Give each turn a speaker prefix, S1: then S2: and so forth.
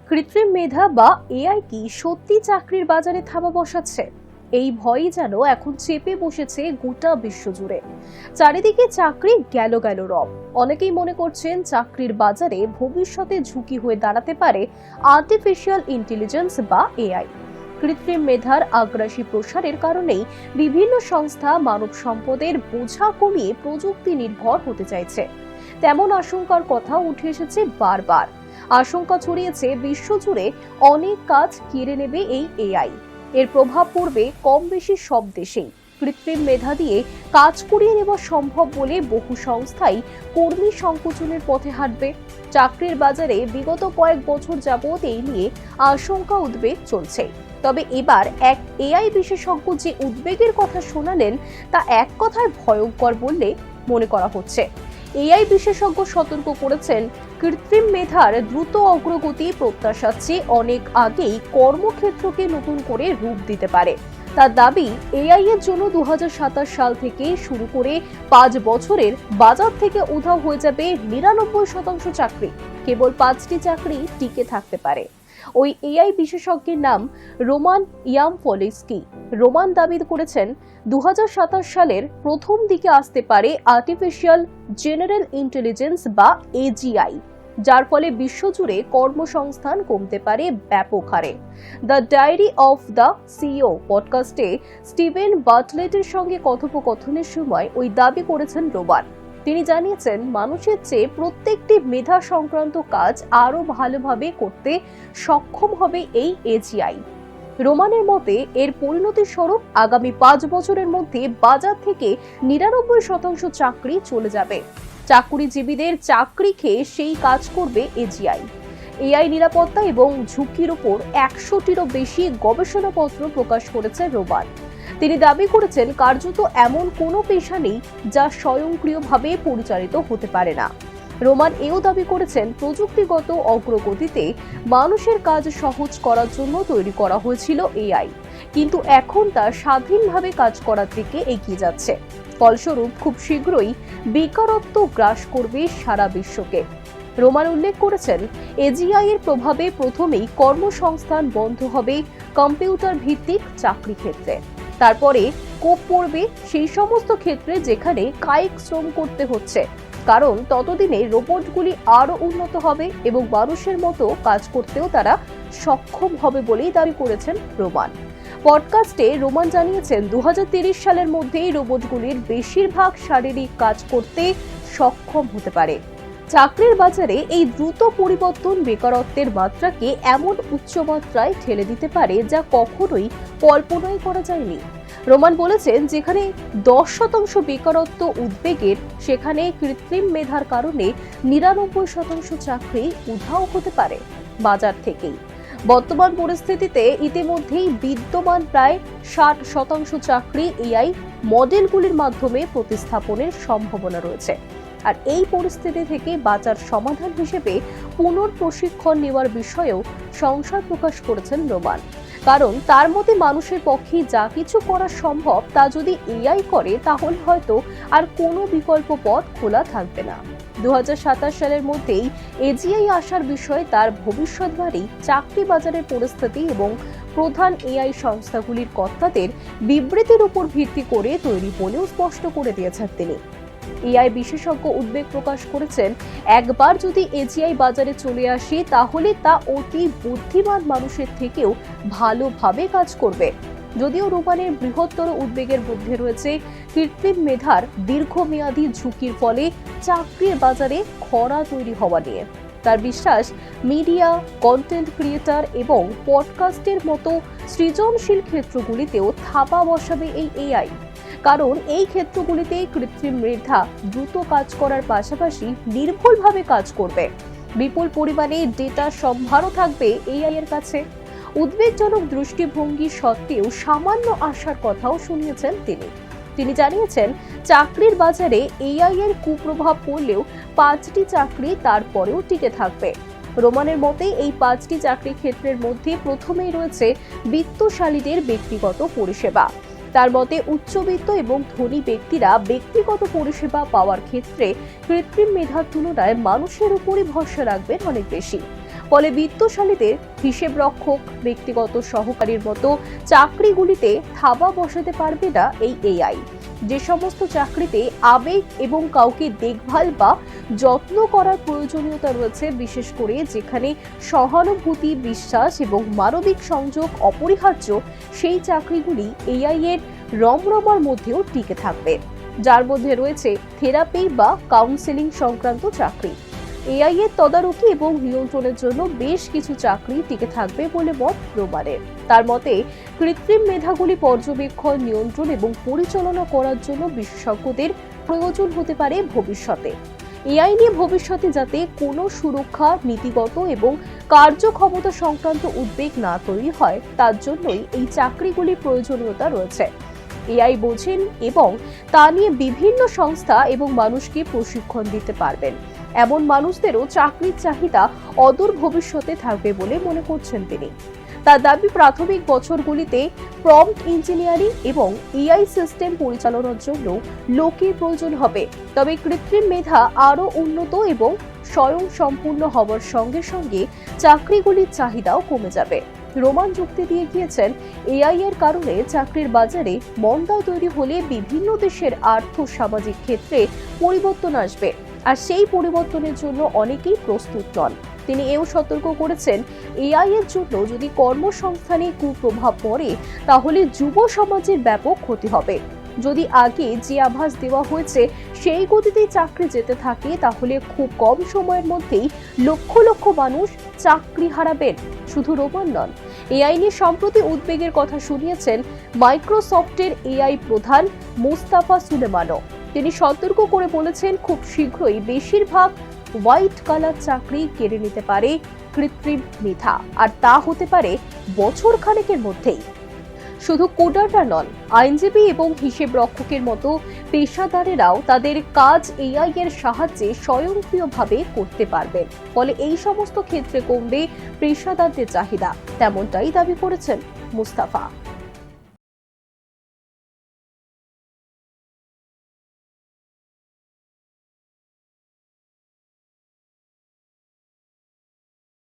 S1: কৃত্রিম মেধা বা এআই কি সত্যি চাকরির বাজারে থাবা বসাচ্ছে? এই ভয়ই যেন এখন চেপে বসেছে গোটা বিশ্বজুড়ে। চারিদিকে চাকরি গেল গেল রব। অনেকেই মনে করছেন চাকরির বাজারে ভবিষ্যতে ঝুঁকি হয়ে দাঁড়াতে পারে আর্টিফিশিয়াল ইন্টেলিজেন্স বা এআই। কৃত্রিম মেধার আগ্রাসী প্রসারের কারণেই বিভিন্ন সংস্থা মানব সম্পদের বোঝা কমিয়ে প্রযুক্তি নির্ভর হতে চাইছে। তেমন আশঙ্কার কথা উঠে এসেছে বারবার। আশঙ্কা ছড়িয়েছে বিশ্বজুড়ে অনেক কাজ কেড়ে নেবে এই এআই। এর প্রভাব পড়বে কম বেশি সব দেশেই। কৃত্রিম মেধা দিয়ে কাজ করিয়ে নেওয়া সম্ভব বলে বহু সংস্থাই কর্মী সংকোচনের পথে হাঁটবে। চাকরির বাজারে বিগত কয়েক বছর যাবৎ এই নিয়ে আশঙ্কা উদ্বেগ চলছে। তবে এবার এক এআই বিশেষজ্ঞ যে উদ্বেগের কথা শোনালেন তা এক কথায় ভয়ঙ্কর বললে মনে করা হচ্ছে। এআই বিশেষজ্ঞ সতর্ক করেছেন, কৃত্রিম মেধার দ্রুত অগ্রগতি প্রত্যাশার চেয়ে অনেক আগেই কর্মক্ষেত্রকে নতুন করে রূপ দিতে পারে। তার দাবি, এআই এর জন্য 2027 সাল থেকে শুরু করে 5 বছরের বাজার থেকে উধাও হয়ে যাবে 99% চাকরি। কেবল 5টি চাকরি টিকে থাকতে পারে। ওই এআই বিশেষজ্ঞের নাম রোমান ইয়ামফলিস্কি। রোমান দাবি করেছেন, 2027 সালের প্রথম দিকে আসতে পারে আর্টিফিশিয়াল জেনারেল ইন্টেলিজেন্স বা এজিআই, যার ফলে বিশ্বজুড়ে কর্মসংস্থান কমতে পারে ব্যাপক হারে। The diary of the CEO পডকাস্টে স্টিভেন বাটলেটের সঙ্গে কথোপকথনের সময় ওই দাবি করেছেন রোমান। তিনি জানিয়েছেন, মানুষের চেয়ে প্রত্যেকটি মেধা সংক্রান্ত কাজ আরও ভালোভাবে করতে সক্ষম হবে এই এজিআই। রোমানের মতে এর পরিণতি স্বরূপ আগামী 5 বছরের মধ্যে বাজার থেকে 99% চাকরি চলে যাবে। চাকরিজীবীদের চাকরি খেয়ে সেই কাজ করবে এজিআই। এআই নিরাপত্তা এবং ঝুঁকির উপর 100টিরও বেশি গবেষণাপত্র প্রকাশ করেছে রোমান। তিনি দাবি করেছেন, কার্যত এমন কোনো পেশা নেই যা স্বয়ংক্রিয়ভাবে পরিচালিত হতে পারে না। রোমান এও দাবি করেছেন, প্রযুক্তিগত অগ্রগতিতে মানুষের কাজ সহজ করার জন্য তৈরি করা হয়েছিল এআই, কিন্তু এখন তা স্বাধীনভাবে কাজ করার দিকে এগিয়ে যাচ্ছে। ফলস্বরূপ খুব শীঘ্রই বেকারত্ব গ্রাস করবে সারা বিশ্বকে। রোমান উল্লেখ করেছেন, এজিআই এর প্রভাবে প্রথমেই কর্মসংস্থান বন্ধ হবে কম্পিউটার ভিত্তিক চাকরি ক্ষেত্রে। তারপরে কোপ পড়বে সেই সমস্ত ক্ষেত্রে যেখানে কায়িক শ্রম করতে হচ্ছে, কারণ ততদিনে রোবটগুলি আরো উন্নত হবে এবং মানুষের মতো কাজ করতেও তারা সক্ষম হবে বলেই দাবি করেছেন রোমান। পডকাস্টে রোমান জানিয়েছেন, 2030 সালের মধ্যেই রোবটগুলির বেশিরভাগ শারীরিক কাজ করতে সক্ষম হতে পারে। চাকরির বাজারে এই দ্রুত পরিবর্তন বেকারত্বের মাত্রাকে এমন উচ্চমাত্রায় ঠেলে দিতে পারে যা কখনোই কল্পনাই করা যায়নি। রোমান বলেছেন, যেখানে 10% বেকারত্ব উদ্বেগের, সেখানে কৃত্রিম মেধার কারণে 99% চাকরি উধাও হতে পারে বাজার থেকেই। বর্তমান পরিস্থিতিতে ইতিমধ্যেই বিদ্যমান প্রায় 60% চাকরি এআই মডেলগুলির মাধ্যমে প্রতিস্থাপনের সম্ভাবনা রয়েছে। আর এই পরিস্থিতি থেকে বাঁচার সমাধান হিসেবে পুনঃপ্রশিক্ষণ নেওয়ার বিষয়েও সংশয় প্রকাশ করেছেন রোমান। কারণ তার মতে মানুষের পক্ষে যা কিছু করা সম্ভব তা যদি এআই করে, তাহলে হয়তো আর কোনো বিকল্প পথ খোলা থাকবে না। 2027 সালের মধ্যেই এজিআই আসার বিষয়ে তার ভবিষ্যৎবাণী চাকরি বাজারের পরিস্থিতি এবং প্রধান এআই সংস্থাগুলির কর্তাদের বিবৃতির উপর ভিত্তি করে তৈরি বলেও স্পষ্ট করে দিয়েছেন তিনি। এআই বিশেষজ্ঞ উদ্বেগ প্রকাশ করেছেন, একবার যদি এজিআই বাজারে চলে আসে তাহলে তা অতি বুদ্ধিমান মানুষের থেকেও ভালোভাবে কাজ করবে। যদিও রোমানের বৃহত্তর উদ্বেগের মধ্যে রয়েছে কৃত্রিম মেধার দীর্ঘমেয়াদী ঝুঁকির ফলে চাকরির বাজারে খরা তৈরি হওয়া নিয়ে। তার বিশ্বাস, মিডিয়া, কন্টেন্ট ক্রিয়েটর এবং পডকাস্টের মতো সৃজনশীল ক্ষেত্রগুলিতেও থাবা বসাবে এই এআই। কারণ এই ক্ষেত্রগুলিতে কৃত্রিম মেধা দ্রুত কাজ করার পাশাপাশি নির্ভুলভাবে কাজ করবে। বিপুল পরিমাণে ডেটা সম্ভারও থাকবে এআই এর কাছে। উদ্বেগজনক দৃষ্টিভঙ্গি সত্ত্বেও সামান্য আশার কথাও শুনিয়েছেন তিনি জানিয়েছেন, চাকরির বাজারে এআই এর কুপ্রভাব পড়লেও 5টি চাকরি তারপরেও টিকে থাকবে। রোমানের মতে এই 5টি চাকরি ক্ষেত্রের মধ্যে প্রথমেই রয়েছে বিত্তশালীদের ব্যক্তিগত পরিষেবা। তার মতে উচ্চবিত্ত এবং ধনী ব্যক্তিরা ব্যক্তিগত পরিষেবা পাওয়ার ক্ষেত্রে কৃত্রিম মেধার তুলনায় মানুষের উপরই ভরসা রাখবেন অনেক বেশি। ফলে বিত্তশালীদের হিসেব রক্ষক, ব্যক্তিগত সহকারীর মতো চাকরিগুলিতে থাবা বসাতে পারবে না এই এআই। যে সমস্ত চাকরিতে আবেগ এবং কাউকে দেখভাল বা যত্ন করার প্রয়োজনীয়তা রয়েছে, বিশেষ করে যেখানে সহানুভূতি, বিশ্বাস এবং মানবিক সংযোগ অপরিহার্য, সেই চাকরিগুলি এআই এর রমরমার মধ্যেও টিকে থাকবে, যার মধ্যে রয়েছে থেরাপি বা কাউন্সেলিং সংক্রান্ত চাকরি। এআই এর তদারকি এবং নিয়ন্ত্রণের জন্য বেশ কিছু চাকরি টিকে থাকবে বলে মত রোমানের। তার মতে, কৃত্রিম মেধাগুলি পর্যবেক্ষণ, নিয়ন্ত্রণ এবং পরিচালনা করার জন্য বিশেষজ্ঞদের প্রয়োজন হতে পারে ভবিষ্যতে। এআই নিয়ে ভবিষ্যতে যাতে কোনো সুরক্ষা, নীতিগত এবং কার্যক্ষমতা সংক্রান্ত উদ্বেগ না তৈরি হয়, তার জন্যই এই চাকরিগুলির প্রয়োজনীয়তা রয়েছে। এআই বোঝেন এবং তা নিয়ে বিভিন্ন সংস্থা এবং মানুষকে প্রশিক্ষণ দিতে পারবেন এমন মানুষদেরও চাকরির চাহিদা অদূর ভবিষ্যতে থাকবে বলে মনে করছেন তিনি। তার দাবি, প্রাথমিক বছরগুলিতে প্রম্পট ইঞ্জিনিয়ারিং এবং এআই সিস্টেম পরিচালনার জন্য লোকের প্রয়োজন হবে, তবে কৃত্রিম মেধা আরও উন্নত এবং স্বয়ংসম্পূর্ণ হওয়ার সঙ্গে সঙ্গে চাকরিগুলির চাহিদাও কমে যাবে। রোমান যুক্তি দিয়ে গিয়েছেন, এআই এর কারণে চাকরির বাজারে মন্দা তৈরি হলে বিভিন্ন দেশের আর্থ সামাজিক ক্ষেত্রে পরিবর্তন আসবে, আর সেই পরিবর্তনের জন্য অনেকেই প্রস্তুত নন। তিনি এও সতর্ক করেছেন, এআই এর জন্য যদি কর্মসংস্থানে কুপ্রভাব পড়ে তাহলে যুব সমাজের ব্যাপক ক্ষতি হবে। যদি আগে যে আভাস দেওয়া হয়েছে সেই গতিতেই চাকরি যেতে থাকে, তাহলে খুব কম সময়ের মধ্যেই লক্ষ লক্ষ মানুষ চাকরি হারাবেন। শুধু রোমান নন, এআই নিয়ে সম্প্রতি উদ্বেগের কথা শুনিয়েছেন মাইক্রোসফটের এআই প্রধান মুস্তাফা সুলেমানও। তিনি সতর্ক করে বলেছেন, খুব শীঘ্রই বেশিরভাগ হোয়াইট কলার চাকরি কেড়ে নিতে পারে কৃত্রিম মেধা, আর তা হতে পারে বছর খানেকের মধ্যেই। শুধু কোডাররা নন, আইনজীবী এবং হিসেব রক্ষকের মতো পেশাদারেরাও তাদের কাজ এআই এর সাহায্যে স্বয়ংক্রিয়ভাবে করতে পারবেন। ফলে এই সমস্ত ক্ষেত্রে কমবে পেশাদারদের চাহিদা, তেমনটাই দাবি করেছেন মুস্তাফা।